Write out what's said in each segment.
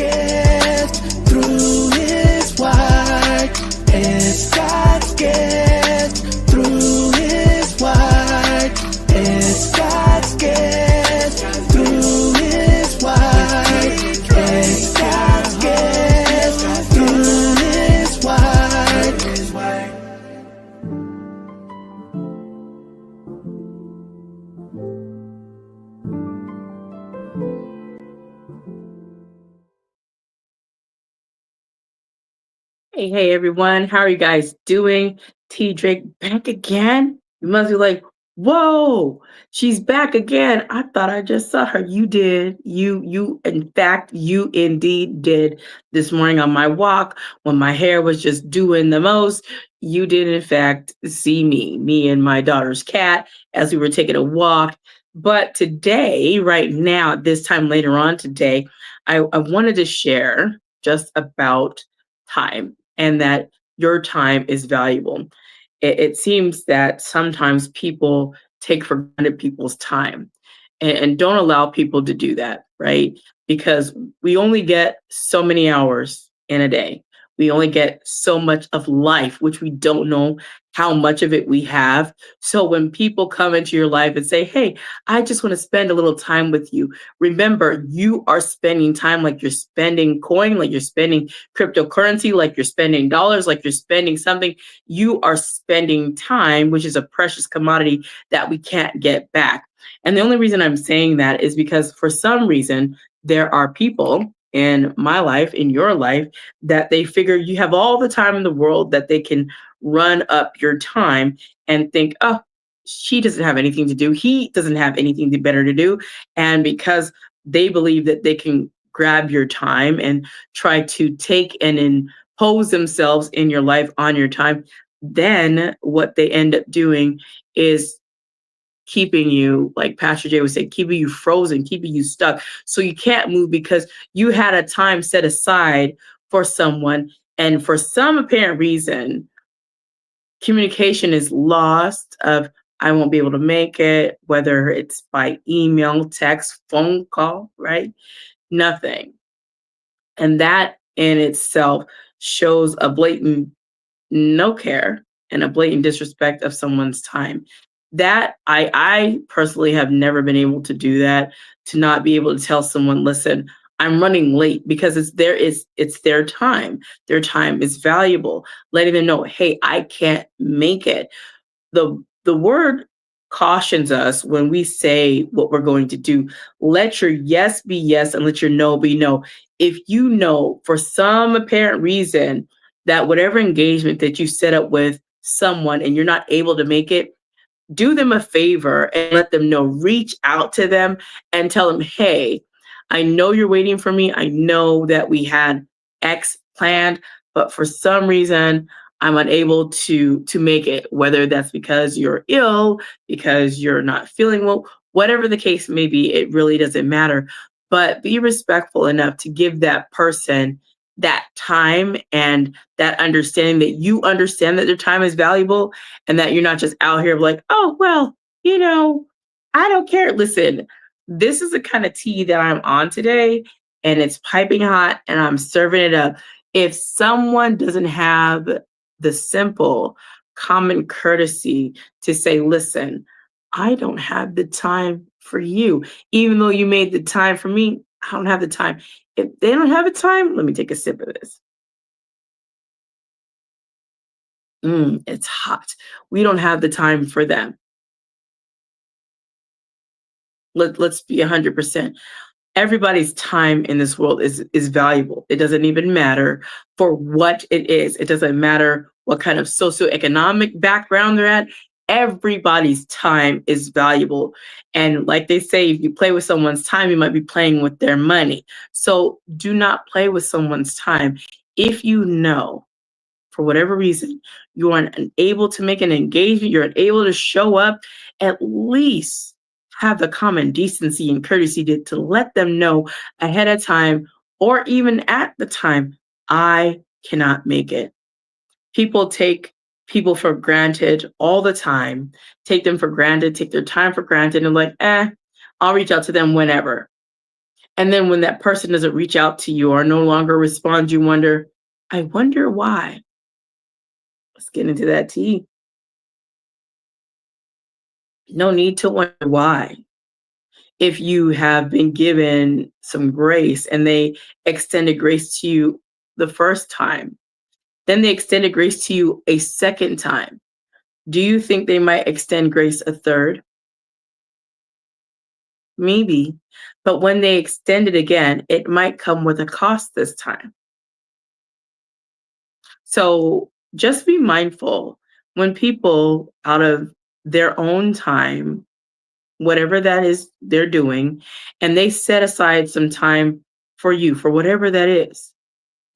gift through his word. It's God's gift through his word. It's God's gift through his word. It's God's gift through his word. Hey, everyone. How are you guys doing? T.Drake back again? You must be like, whoa, she's back again. I thought I just saw her. You did. In fact, you indeed did this morning on my walk when my hair was just doing the most. You did, in fact, see me and my daughter's cat as we were taking a walk. But today, right now, this time later on today, I wanted to share just about time and that your time is valuable. It seems that sometimes people take for granted people's time and don't allow people to do that, right? Because we only get so many hours in a day. We only get so much of life, which we don't know how much of it we have. So when people come into your life and say, hey, I just want to spend a little time with you, remember, you are spending time like you're spending coin, like you're spending cryptocurrency, like you're spending dollars, like you're spending something. You are spending time, which is a precious commodity that we can't get back. And the only reason I'm saying that is because for some reason, there are people in my life, in your life, that they figure you have all the time in the world that they can run up your time and think, oh, she doesn't have anything to do. He doesn't have anything better to do. And because they believe that they can grab your time and try to take and impose themselves in your life on your time, then what they end up doing is keeping you, like Pastor Jay would say, keeping you frozen, keeping you stuck. So you can't move because you had a time set aside for someone. And for some apparent reason, communication is lost of I won't be able to make it, whether it's by email, text, phone call, right? Nothing. And that in itself shows a blatant no care and a blatant disrespect of someone's time. That I personally have never been able to do that, to not be able to tell someone, listen, I'm running late, because it's their time. Their time is valuable. Letting them know, hey, I can't make it. The word cautions us when we say what we're going to do. Let your yes be yes and let your no be no. If you know for some apparent reason that whatever engagement that you set up with someone and you're not able to make it, do them a favor and let them know. Reach out to them and tell them, hey, I know you're waiting for me. I know that we had X planned, but for some reason I'm unable to make it, whether that's because you're ill, because you're not feeling well, whatever the case may be, it really doesn't matter. But be respectful enough to give that person that time and that understanding that you understand that their time is valuable and that you're not just out here like, oh, well, you know, I don't care. Listen, this is the kind of tea that I'm on today, and it's piping hot and I'm serving it up. If someone doesn't have the simple common courtesy to say, listen, I don't have the time for you, even though you made the time for me, I don't have the time. If they don't have the time, let me take a sip of this. It's hot. We don't have the time for them. Let's be 100%. Everybody's time in this world is valuable. It doesn't even matter for what it is. It doesn't matter what kind of socioeconomic background they're at. Everybody's time is valuable. And like they say, if you play with someone's time, you might be playing with their money. So do not play with someone's time. If you know, for whatever reason, you are unable to make an engagement, you're unable to show up, at least have the common decency and courtesy to let them know ahead of time or even at the time, I cannot make it. People take people for granted all the time, take them for granted, take their time for granted, and like, I'll reach out to them whenever. And then when that person doesn't reach out to you or no longer respond, you wonder, I wonder why. Let's get into that tea. No need to wonder why. If you have been given some grace and they extended grace to you the first time, then they extended grace to you a second time. Do you think they might extend grace a third? Maybe. But when they extend it again, it might come with a cost this time. So just be mindful when people, out of their own time, whatever that is they're doing, and they set aside some time for you, for whatever that is,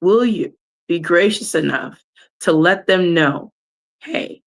will you be gracious enough to let them know, hey,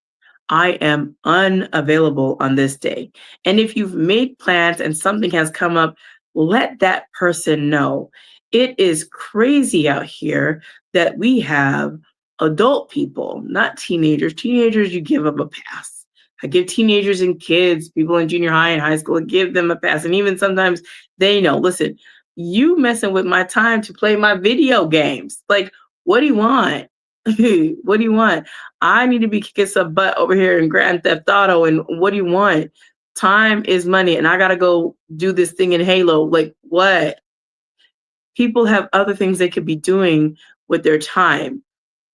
I am unavailable on this day. And if you've made plans and something has come up, let that person know. It is crazy out here that we have adult people, not teenagers. Teenagers, you give them a pass. I give teenagers and kids, people in junior high and high school, I give them a pass. And even sometimes they know, listen, you messing with my time to play my video games. Like, what do you want? What do you want? I need to be kicking some butt over here in Grand Theft Auto. And what do you want? Time is money. And I got to go do this thing in Halo. Like, what? People have other things they could be doing with their time,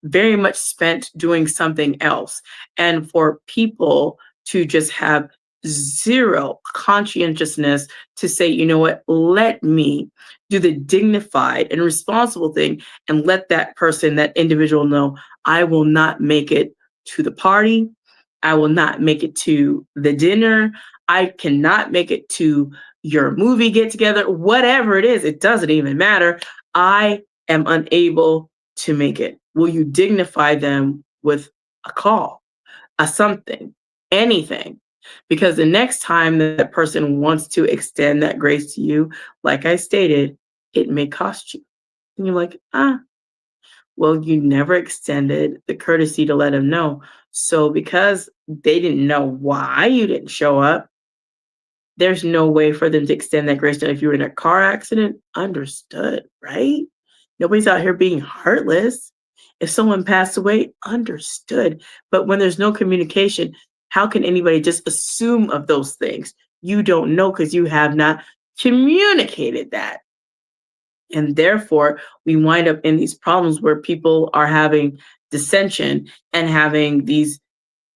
very much spent doing something else. And for people to just have zero conscientiousness to say, you know what, let me do the dignified and responsible thing and let that person, that individual know, I will not make it to the party. I will not make it to the dinner. I cannot make it to your movie get together, whatever it is, it doesn't even matter. I am unable to make it. Will you dignify them with a call, a something, anything? Because the next time that person wants to extend that grace to you, like I stated, it may cost you. And you're like, well, you never extended the courtesy to let them know. So because they didn't know why you didn't show up, there's no way for them to extend that grace. Now, if you were in a car accident, understood, right? Nobody's out here being heartless. If someone passed away, understood. But when there's no communication, how can anybody just assume of those things? You don't know because you have not communicated that. And therefore, we wind up in these problems where people are having dissension and having these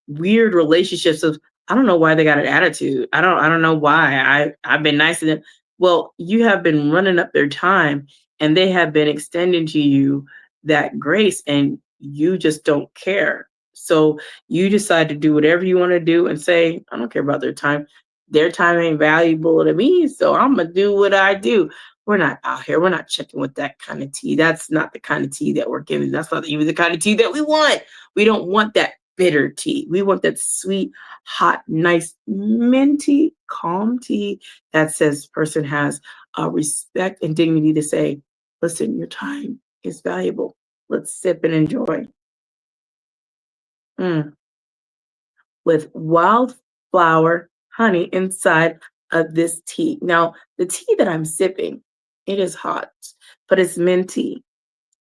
weird relationships of I don't know why they got an attitude. I don't know why. I've been nice to them. Well, you have been running up their time and they have been extending to you that grace and you just don't care. So you decide to do whatever you want to do and say, I don't care about their time. Their time ain't valuable to me, so I'm gonna do what I do. We're not out here. We're not checking with that kind of tea. That's not the kind of tea that we're giving. That's not even the kind of tea that we want. We don't want that bitter tea. We want that sweet, hot, nice, minty, calm tea that says person has respect and dignity to say, listen, your time is valuable. Let's sip and enjoy. Mm. With wildflower honey inside of this tea. Now, the tea that I'm sipping, it is hot, but it's minty.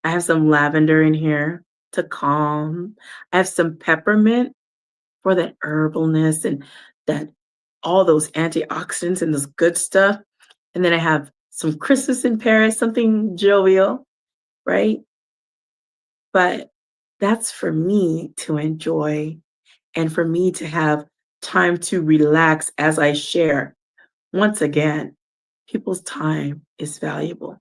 I have some lavender in here to calm. I have some peppermint for that herbalness and that all those antioxidants and this good stuff. And then I have some Christmas in Paris, something jovial, right? But that's for me to enjoy and for me to have time to relax as I share. Once again, people's time is valuable.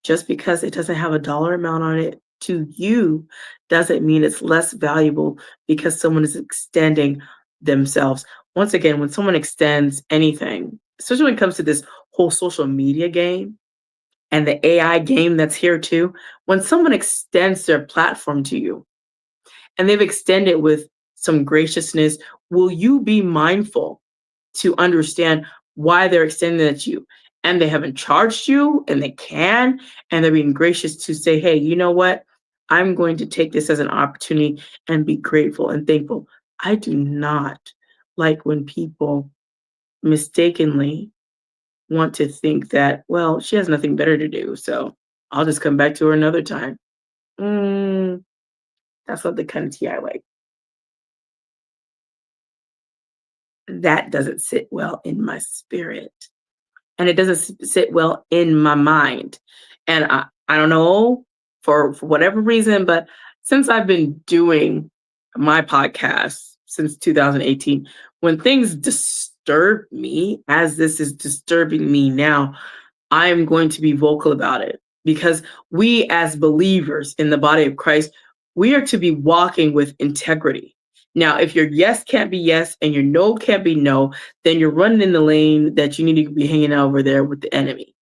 Just because it doesn't have a dollar amount on it to you doesn't mean it's less valuable because someone is extending themselves. Once again, when someone extends anything, especially when it comes to this whole social media game and the AI game that's here too, when someone extends their platform to you and they've extended with some graciousness, will you be mindful to understand why they're extending it to you? And they haven't charged you and they can, and they're being gracious to say, hey, you know what? I'm going to take this as an opportunity and be grateful and thankful. I do not like when people mistakenly want to think that, well, she has nothing better to do, so I'll just come back to her another time. Mm, that's not the kind of tea I like. That doesn't sit well in my spirit, and it doesn't sit well in my mind. And I don't know for whatever reason, but since I've been doing my podcast since 2018, when things disturb me, as this is disturbing me now, I'm going to be vocal about it because we, as believers in the body of Christ, we are to be walking with integrity. Now, if your yes can't be yes and your no can't be no, then you're running in the lane that you need to be hanging out over there with the enemy.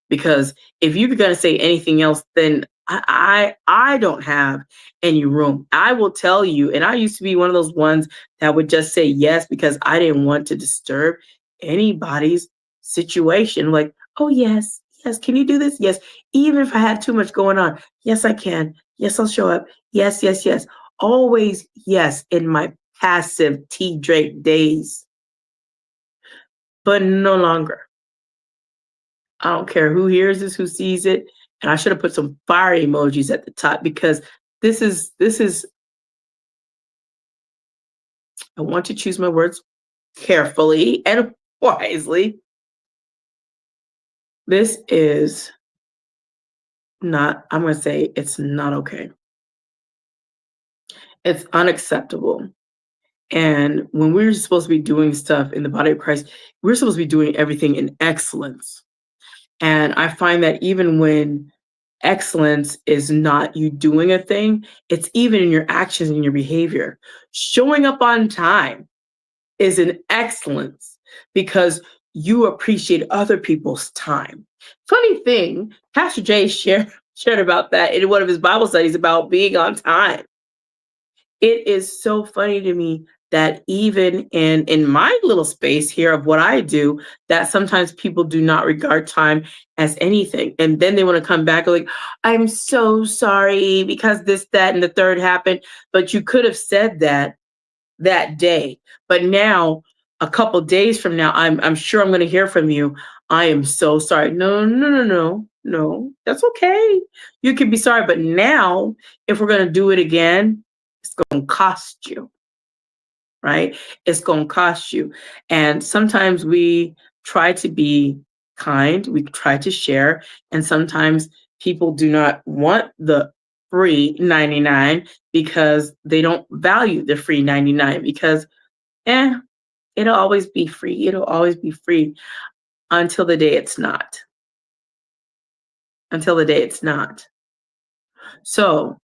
Because if you're going to say anything else, then I don't have any room. I will tell you, and I used to be one of those ones that would just say yes because I didn't want to disturb anybody's situation. Like, oh yes, yes, can you do this? Yes, even if I had too much going on, yes, I can. Yes, I'll show up. Yes, yes, yes. Always yes in my passive T.Drake days, but no longer. I don't care who hears this, who sees it. And I should have put some fire emojis at the top because this is I want to choose my words carefully and wisely. This is not, I'm going to say it's not okay. It's unacceptable. And when we're supposed to be doing stuff in the body of Christ, we're supposed to be doing everything in excellence. And I find that even when excellence is not you doing a thing, it's even in your actions and your behavior. Showing up on time is an excellence because you appreciate other people's time. Funny thing, Pastor Jay shared about that in one of his Bible studies about being on time. It is so funny to me that even in my little space here of what I do, that sometimes people do not regard time as anything. And then they want to come back like, I'm so sorry because this, that, and the third happened. But you could have said that day. But now, a couple days from now, I'm sure I'm going to hear from you. I am so sorry. No, no, no, no, no. That's okay. You can be sorry. But now, if we're going to do it again, it's going to cost you, right? It's going to cost you. And sometimes we try to be kind, we try to share, and sometimes people do not want the free 99 because they don't value the free 99 because eh, it'll always be free. It'll always be free until the day it's not. Until the day it's not. So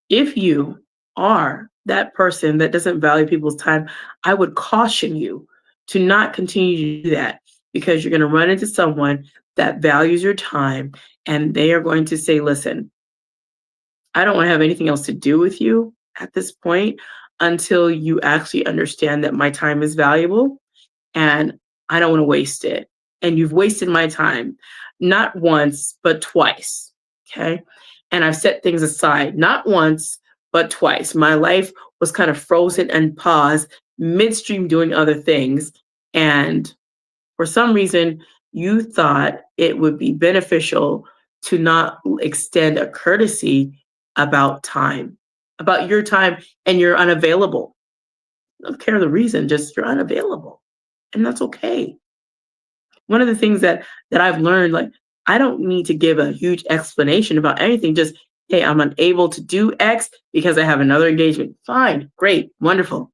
if you are that person that doesn't value people's time, I would caution you to not continue to do that because you're going to run into someone that values your time and they are going to say, listen, I don't want to have anything else to do with you at this point until you actually understand that my time is valuable and I don't want to waste it. And you've wasted my time, not once, but twice. Okay. And I've set things aside, not once, but twice. My life was kind of frozen and paused midstream doing other things. And for some reason, you thought it would be beneficial to not extend a courtesy about time, about your time, and you're unavailable. I don't care the reason, just you're unavailable. And that's okay. One of the things that I've learned, like I don't need to give a huge explanation about anything. Just, hey, I'm unable to do X because I have another engagement. Fine, great, wonderful.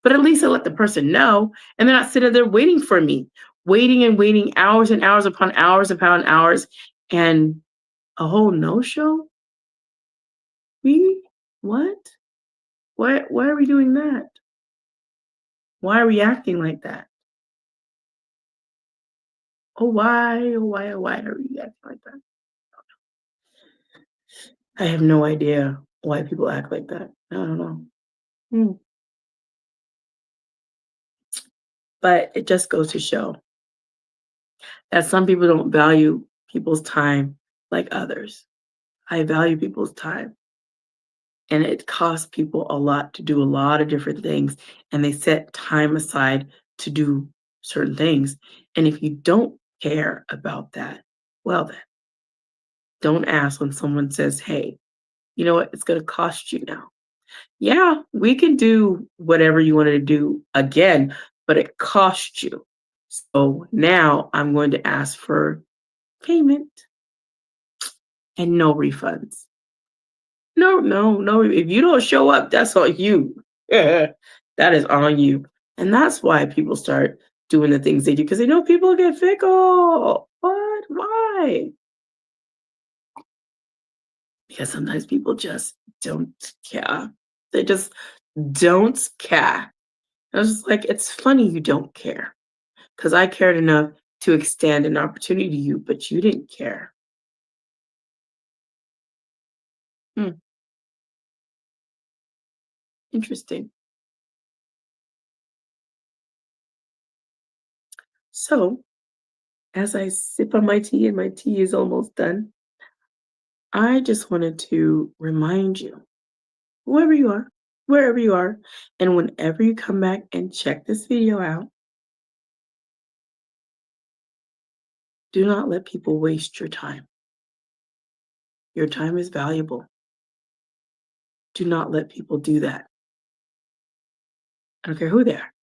But at least I let the person know, and they're not sitting there waiting for me, waiting and waiting hours and hours upon hours, and a whole no-show. We what? Why are we doing that? Why are we acting like that? Oh why? Oh why are we acting like that? I have no idea why people act like that. I don't know. Hmm. But it just goes to show that some people don't value people's time like others. I value people's time. And it costs people a lot to do a lot of different things. And they set time aside to do certain things. And if you don't care about that, well then, don't ask when someone says, hey, you know what, it's going to cost you now. Yeah, we can do whatever you wanted to do again, but it cost you. So now I'm going to ask for payment and no refunds. No, no, no. If you don't show up, that's on you. That is on you. And that's why people start doing the things they do because they know people get fickle. What? Why? Because sometimes people just don't care. They just don't care. I was just like, it's funny you don't care because I cared enough to extend an opportunity to you, but you didn't care. Hmm, interesting. So, as I sip on my tea and my tea is almost done, I just wanted to remind you, whoever you are, wherever you are, and whenever you come back and check this video out, do not let people waste your time. Your time is valuable. Do not let people do that. I don't care who they are,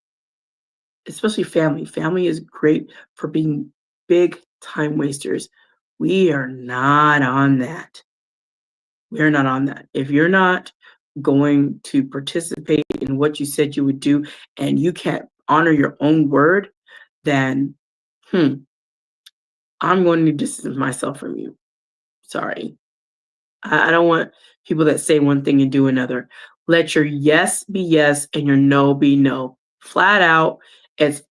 especially family. Family is great for being big time wasters. We are not on that. We're not on that. If you're not going to participate in what you said you would do and you can't honor your own word, then hmm, I'm going to distance myself from you. Sorry. I don't want people that say one thing and do another. Let your yes be yes and your no be no. Flat out. It's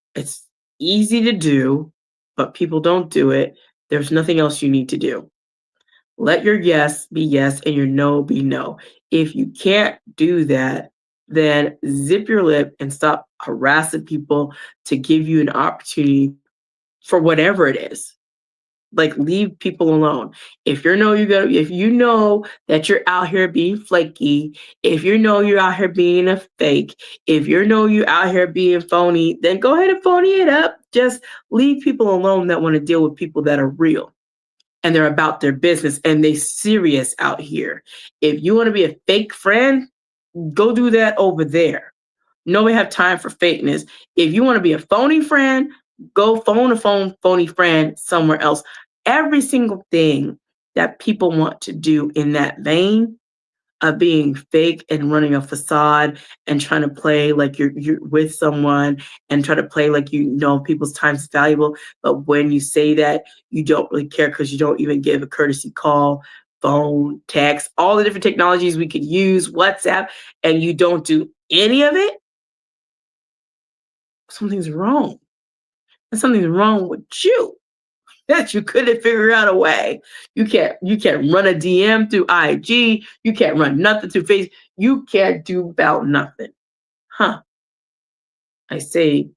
easy to do, but people don't do it. There's nothing else you need to do. Let your yes be yes and your no be no. If you can't do that, then zip your lip and stop harassing people to give you an opportunity for whatever it is. Like leave people alone. If you know that you're out here being flaky, if you know you're out here being a fake, if you know you're out here being phony, then go ahead and phony it up. Just leave people alone that want to deal with people that are real and they're about their business and they serious out here. If you want to be a fake friend, go do that over there. Nobody have time for fakeness. If you want to be a phony friend, go phony friend somewhere else. Every single thing that people want to do in that vein of being fake and running a facade and trying to play like you're with someone and try to play like you know people's time is valuable. But when you say that, you don't really care because you don't even give a courtesy call, phone, text, all the different technologies we could use, WhatsApp, and you don't do any of it, something's wrong. And something's wrong with you that you couldn't figure out a way. You can't run a DM through IG. You can't run nothing through Facebook. You can't do about nothing. Huh. I say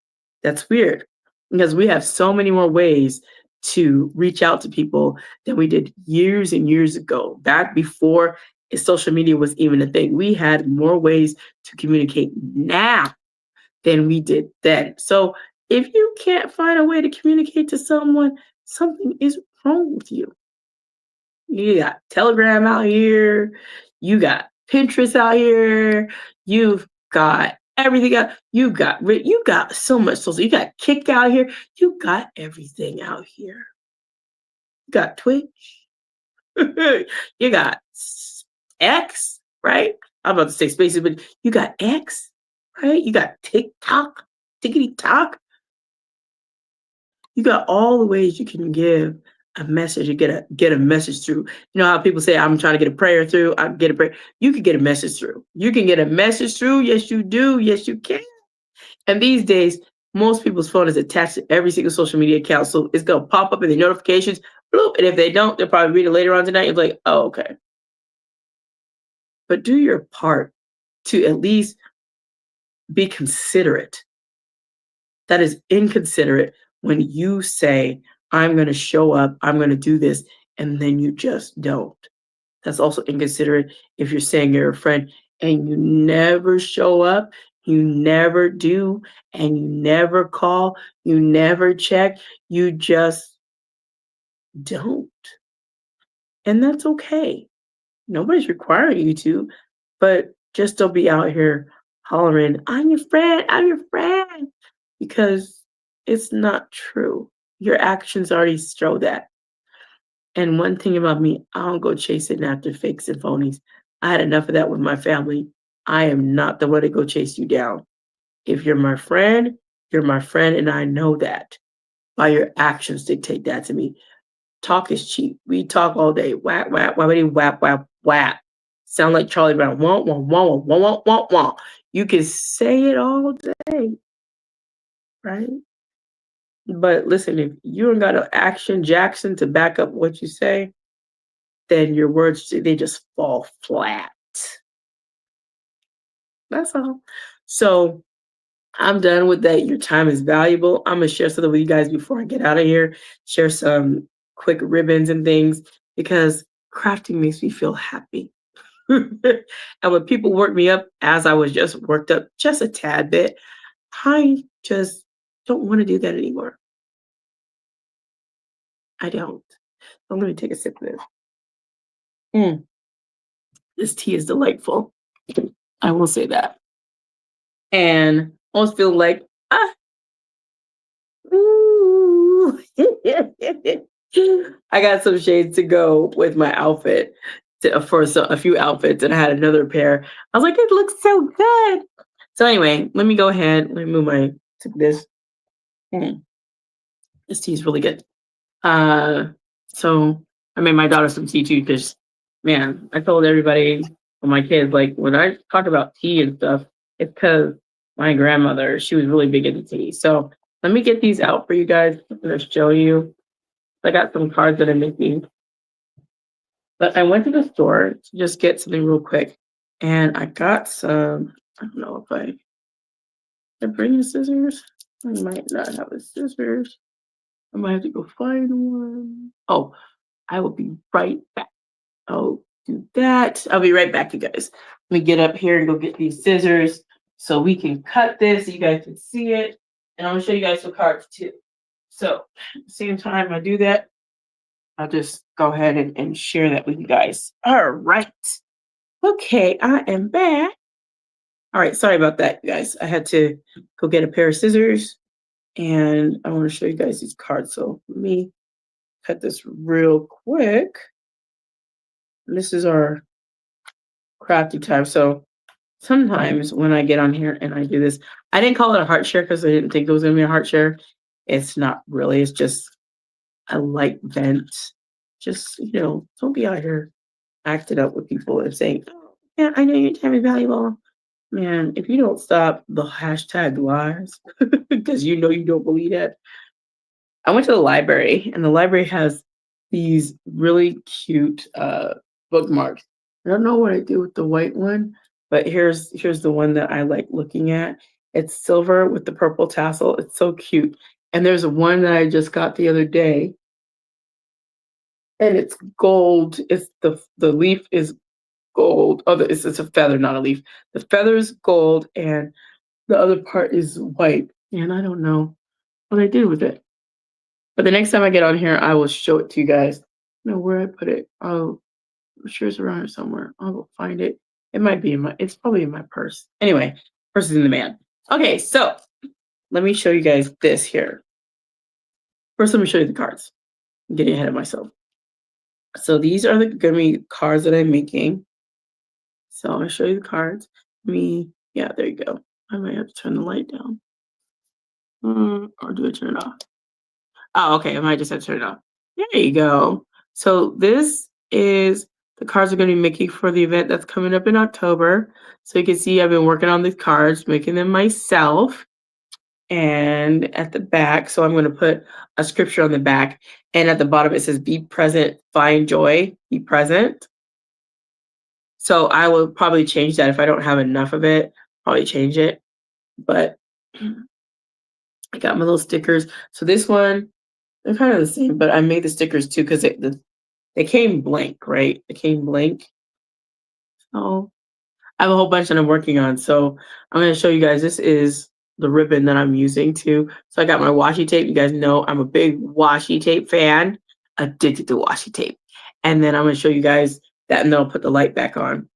that's weird because we have so many more ways to reach out to people than we did years and years ago. Back before social media was even a thing, we had more ways to communicate now than we did then. So if you can't find a way to communicate to someone, something is wrong with you. You got Telegram out here, you got Pinterest out here, you've got everything out. You got so much social. You got Kick out here. You got everything out here. You got Twitch. You got X, right? I'm about to say Spaces, but you got X, right? You got TikTok, Tickety Talk. You got all the ways you can give a message or get a message through. You know how people say, I'm trying to get a prayer through, I get a prayer. You can get a message through. You can get a message through. Yes, you do. Yes, you can. And these days, most people's phone is attached to every single social media account. So it's gonna pop up in the notifications, bloop. And if they don't, they'll probably read it later on tonight. It's like, oh, okay. But do your part to at least be considerate. That is inconsiderate when you say, I'm going to show up, I'm going to do this, and then you just don't. That's also inconsiderate if you're saying you're a friend and you never show up, you never do, and you never call, you never check, you just don't. And that's okay. Nobody's requiring you to, but just don't be out here hollering, I'm your friend, because it's not true. Your actions already show that. And one thing about me, I don't go chasing after fakes and phonies. I had enough of that with my family. I am not the one to go chase you down. If you're my friend, and I know that. By your actions dictate that to me. Talk is cheap. We talk all day. Whap, whap, whappity, whap, whap, whap. Sound like Charlie Brown. Wah, wah, wah, wah, wah, wah, wah, wah. You can say it all day, right? But listen, if you ain't got an action Jackson to back up what you say, then your words, they just fall flat. That's all. So I'm done with that. Your time is valuable. I'm gonna share something with you guys before I get out of here. Share some quick ribbons and things because crafting makes me feel happy. And when people work me up, as I was just worked up just a tad bit, I just don't want to do that anymore. I don't. So let me take a sip of this. Mm, this tea is delightful. I will say that. And I almost feel like, ah, ooh. I got some shades to go with my outfit for a few outfits, and I had another pair. I was like, it looks so good. So anyway, let me go ahead. Let me move my to this. Mm, this tea is really good. Uh, so I made my daughter some tea too because, man, I told everybody, my kids, like when I talk about tea and stuff, it's because my grandmother, she was really big into tea. So let me get these out for you guys. I'm gonna show you. I got some cards that I'm making, but I went to the store to just get something real quick, and I got some. I don't know if I bring the scissors. I might not have the scissors. I might have to go find one. Oh, I will be right back. I'll do that. I'll be right back, you guys. Let me get up here and go get these scissors so we can cut this. So you guys can see it. And I'm gonna show you guys some cards too. So at the same time I do that, I'll just go ahead and share that with you guys. All right. Okay, I am back. All right, sorry about that, you guys. I had to go get a pair of scissors and I want to show you guys these cards. So let me cut this real quick. This is our crafty time. So sometimes when I get on here and I do this, I didn't call it a heart share because I didn't think it was gonna be a heart share. It's not really, it's just a light vent. Just, don't be out here acting up with people and saying, oh, yeah, I know your time is valuable. Man, if you don't stop the hashtag lies, because you don't believe that. I went to the library and the library has these really cute bookmarks. I don't know what I do with the white one, but here's the one that I like looking at. It's silver with the purple tassel. It's so cute. And there's one that I just got the other day, and it's gold. It's the leaf is gold. Oh, it's a feather, not a leaf. The feather is gold, and the other part is white. And I don't know what I did with it. But the next time I get on here, I will show it to you guys. I don't know where I put it. Oh, I'm sure it's around here somewhere. I will find it. It's probably in my purse. Anyway, purse is in the man. Okay, so let me show you guys this here. First, let me show you the cards. I'm getting ahead of myself. So these are gonna be cards that I'm making. So I'm gonna show you the cards. Yeah, there you go. I might have to turn the light down. Or do I turn it off? Oh, okay. I might just have to turn it off. There you go. So this is the cards I'm going to be making for the event that's coming up in October. So you can see I've been working on these cards, making them myself. And at the back, so I'm going to put a scripture on the back. And at the bottom, it says, be present, find joy, be present. So I will probably change that if I don't have enough of it, probably change it. But I got my little stickers. So this one, they're kind of the same, but I made the stickers too because they came blank, right? They came blank. So I have a whole bunch that I'm working on. So I'm going to show you guys. This is the ribbon that I'm using too. So I got my washi tape. You guys know I'm a big washi tape fan. addicted to washi tape. And then I'm going to show you guys that, and then I'll put the light back on.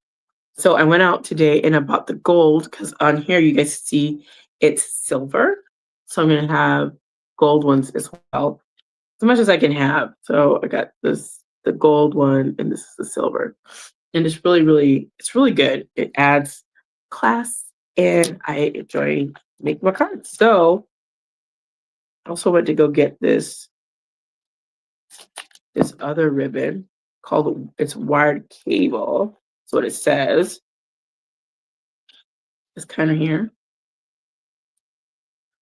So I went out today and I bought the gold because on here you guys see it's silver. So I'm going to have gold ones as well, as much as I can have. So I got the gold one, and this is the silver. And it's really good. It adds class, and I enjoy making my cards. So I also went to go get this other ribbon called, it's wired cable. That's what it says. It's kind of here.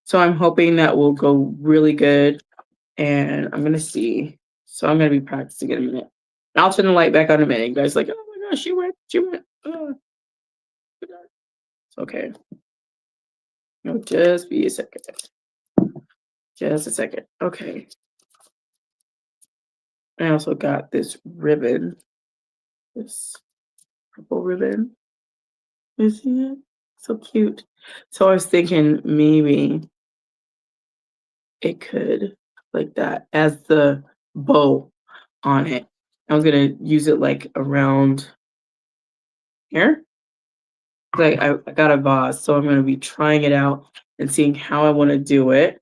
So I'm hoping that will go really good, and I'm gonna see. So I'm gonna be practicing in a minute. I'll turn the light back on in a minute. You guys like, oh my gosh, she went. Oh, it's okay. No, just be a second. Just a second. Okay. I also got this ribbon, this purple ribbon. You see it? So cute. So I was thinking maybe it could like that as the bow on it. I was gonna use it like around here. Like I got a vase, so I'm gonna be trying it out and seeing how I want to do it,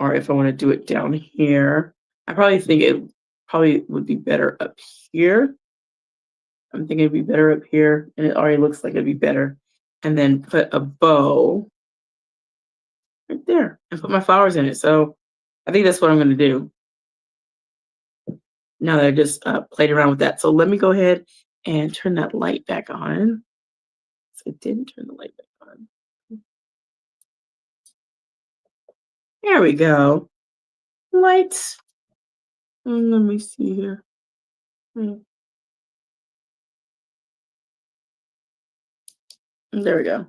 or if I want to do it down here. I probably think it probably would be better up here. I'm thinking it'd be better up here, and it already looks like it'd be better. And then put a bow right there and put my flowers in it. So I think that's what I'm gonna do now that I just played around with that. So let me go ahead and turn that light back on. So it didn't turn the light back on. There we go. Lights. Let me see here. There we go.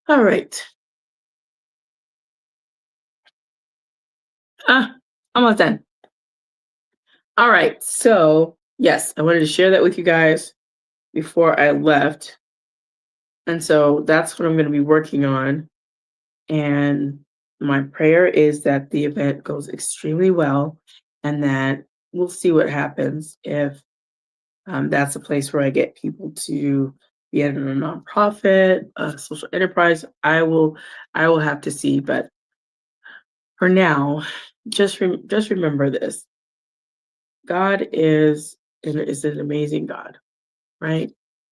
All right. Almost done. All right. So yes, I wanted to share that with you guys before I left. And so that's what I'm going to be working on. And my prayer is that the event goes extremely well, and that we'll see what happens if that's a place where I get people to be in a nonprofit, a social enterprise. I will have to see, but for now, just remember this: God is an amazing God, right?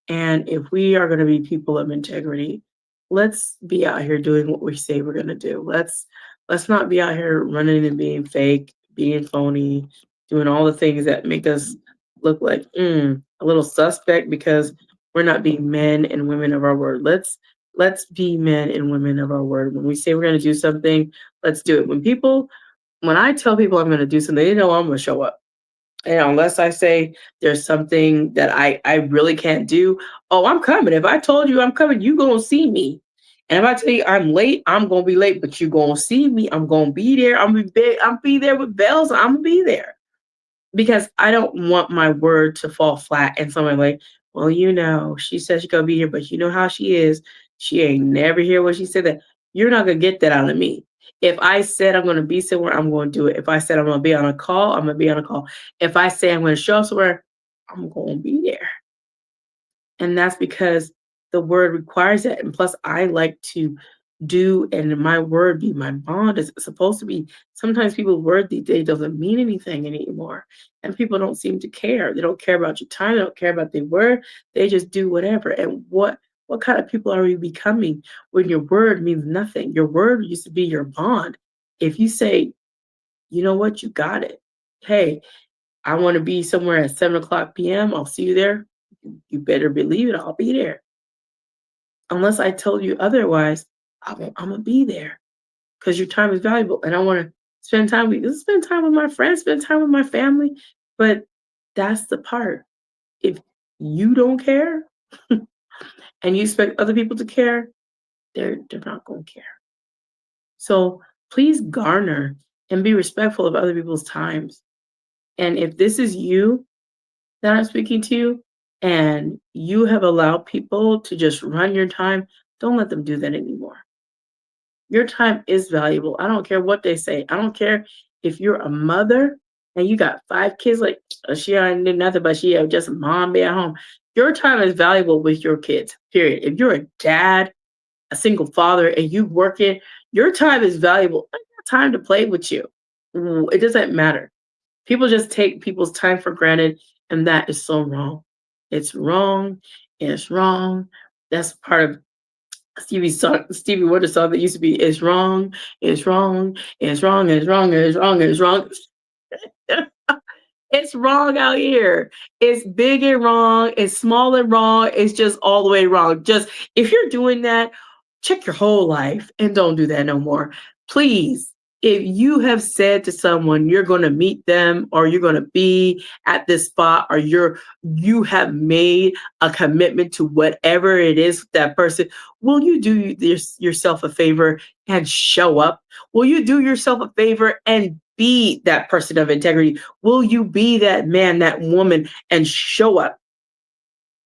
And if we are going to be people of integrity, let's be out here doing what we say we're going to do. Let's not be out here running and being fake, being phony, doing all the things that make us look like a little suspect because we're not being men and women of our word. Let's be men and women of our word. When we say we're going to do something, let's do it. When I tell people I'm going to do something, they know I'm going to show up. And unless I say there's something that I really can't do, oh, I'm coming. If I told you I'm coming, you going to see me. And if I tell you I'm late, I'm going to be late, but you going to see me. I'm going to be there. I'm be there with bells. I'm going to be there because I don't want my word to fall flat and someone like, well, she said she's gonna be here, but you know how she is. She ain't never hear what she said. That you're not gonna get that out of me. If I said I'm gonna be somewhere, I'm gonna do it. If I said I'm gonna be on a call, I'm gonna be on a call. If I say I'm gonna show up somewhere, I'm gonna be there. And that's because the word requires it. And plus, I like to do, and my word be my bond is supposed to be. Sometimes people's word these days doesn't mean anything anymore. And people don't seem to care. They don't care about your time. They don't care about their word. They just do whatever. And what kind of people are we becoming when your word means nothing? Your word used to be your bond. If you say, you know what, you got it. Hey, I want to be somewhere at 7:00 p.m. I'll see you there. You better believe it. I'll be there. Unless I told you otherwise, I'm gonna be there because your time is valuable, and I want to spend time with my friends, spend time with my family. But that's the part. If you don't care and you expect other people to care, they're not gonna care. So please garner and be respectful of other people's times. And if this is you that I'm speaking to, and you have allowed people to just run your time, don't let them do that anymore. Your time is valuable. I don't care what they say. I don't care if you're a mother and you got 5 kids, like she ain't did nothing, but she just mom be at home. Your time is valuable with your kids, period. If you're a dad, a single father, and you working, your time is valuable. I got time to play with you. It doesn't matter. People just take people's time for granted, and that is so wrong. It's wrong. It's wrong. That's part of Stevie Wonder song that used to be "It's wrong, it's wrong, it's wrong, it's wrong, it's wrong, it's wrong." It's wrong out here. It's big and wrong. It's small and wrong. It's just all the way wrong. Just if you're doing that, check your whole life and don't do that no more. Please, if you have said to someone you're going to meet them or you're going to be at this spot or you have made a commitment to whatever it is with that person, will you do yourself a favor and show up? Will you do yourself a favor and be that person of integrity? Will you be that man, that woman, and show up?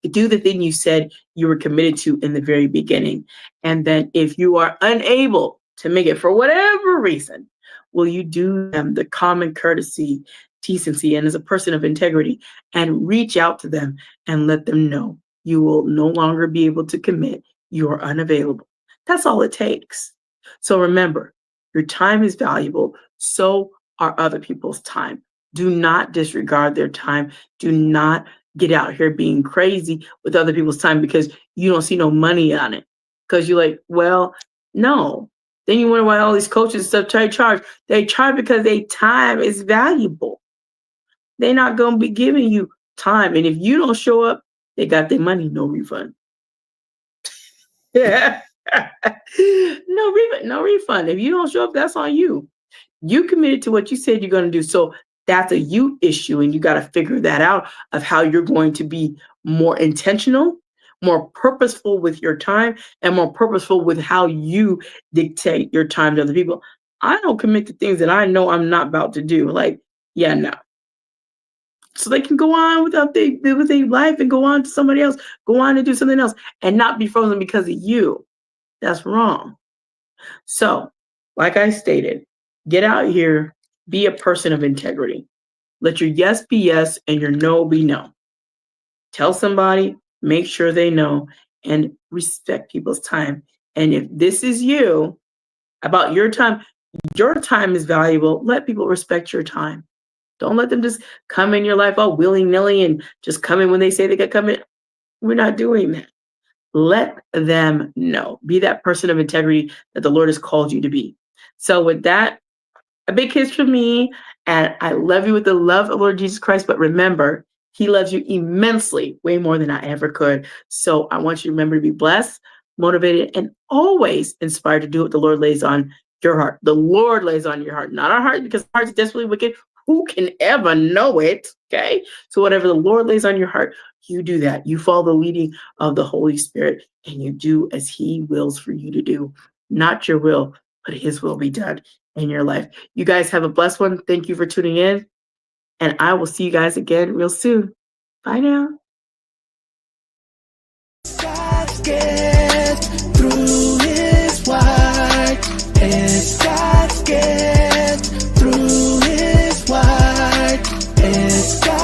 Do the thing you said you were committed to in the very beginning. And then if you are unable to make it for whatever reason, will you do them the common courtesy, decency, and as a person of integrity, and reach out to them and let them know you will no longer be able to commit. You are unavailable. That's all it takes. So remember, your time is valuable. So are other people's time. Do not disregard their time. Do not get out here being crazy with other people's time because you don't see no money on it. Because you're like, well, no. Then you wonder why all these coaches and stuff try to charge. They charge because their time is valuable. They're not going to be giving you time. And if you don't show up, they got their money, no refund. Yeah. No refund. If you don't show up, that's on you. You committed to what you said you're going to do. So that's a you issue, and you got to figure that out of how you're going to be more intentional, more purposeful with your time, and more purposeful with how you dictate your time to other people. I don't commit to things that I know I'm not about to do. Like, yeah, no. So they can go on with their life and go on to somebody else, go on and do something else, and not be frozen because of you. That's wrong. So, like I stated, get out here, be a person of integrity. Let your yes be yes and your no be no. Tell somebody, make sure they know, and respect people's time. And if this is you, about your time is valuable. Let people respect your time. Don't let them just come in your life all willy-nilly and just come in when they say they can come in. We're not doing that. Let them know. Be that person of integrity that the Lord has called you to be. So with that, a big kiss from me, and I love you with the love of Lord Jesus Christ. But remember, he loves you immensely, way more than I ever could. So I want you to remember to be blessed, motivated, and always inspired to do what the Lord lays on your heart. The Lord lays on your heart, not our heart, because our heart is desperately wicked. Who can ever know it? Okay. So whatever the Lord lays on your heart, you do that. You follow the leading of the Holy Spirit and you do as he wills for you to do. Not your will, but his will be done in your life. You guys have a blessed one. Thank you for tuning in. And I will see you guys again real soon. Bye now. God's gift through his word. It's God's gift through his word. It's God's